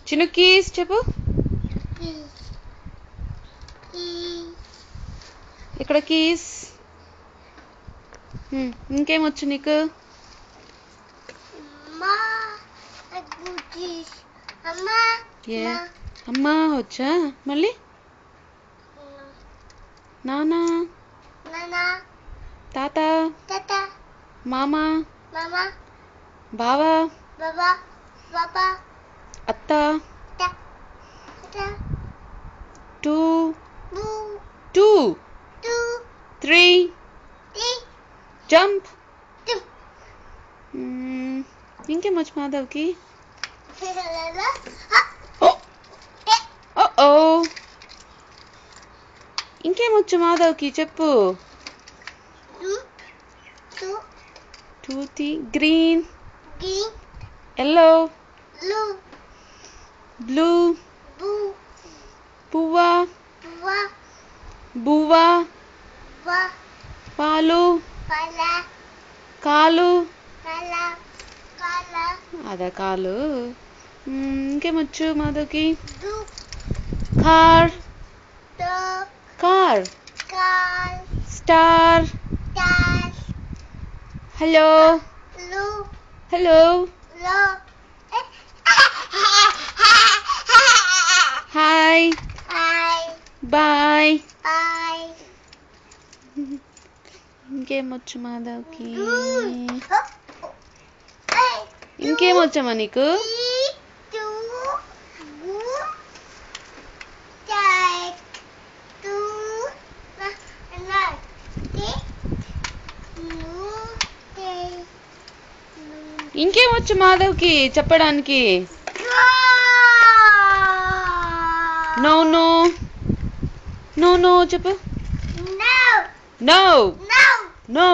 చిన్న కీస్ చెప్పు. ఇక్కడ కీస్. ఇంకేమొచ్చు నీకు? అమ్మా వచ్చా? మళ్ళీ నానా, తాత, మామ, బావా, అత్త, 2 2 3 జంప్. ఇంకేమొచ్చు మాధవ్కి? ఓ ఇంకేమొచ్చు మాధవ్కి చెప్పు. టూతి, గ్రీన్, ఎల్లో, బ్లూ, పువ్వా, బువ్వా, పాలు, కాలు. అదా కాలు. ఇంకేమొచ్చు మాధవ్కి? Car, star, hello, hi, bye. ఇంకేమొచ్చు మాధవ్కి? ఇంకేమొచ్చమ్మా నీకు? ఇంకేమొచ్చు మాధవ్కి చెప్పడానికి? నో నో నో నో చెప్పు. No no.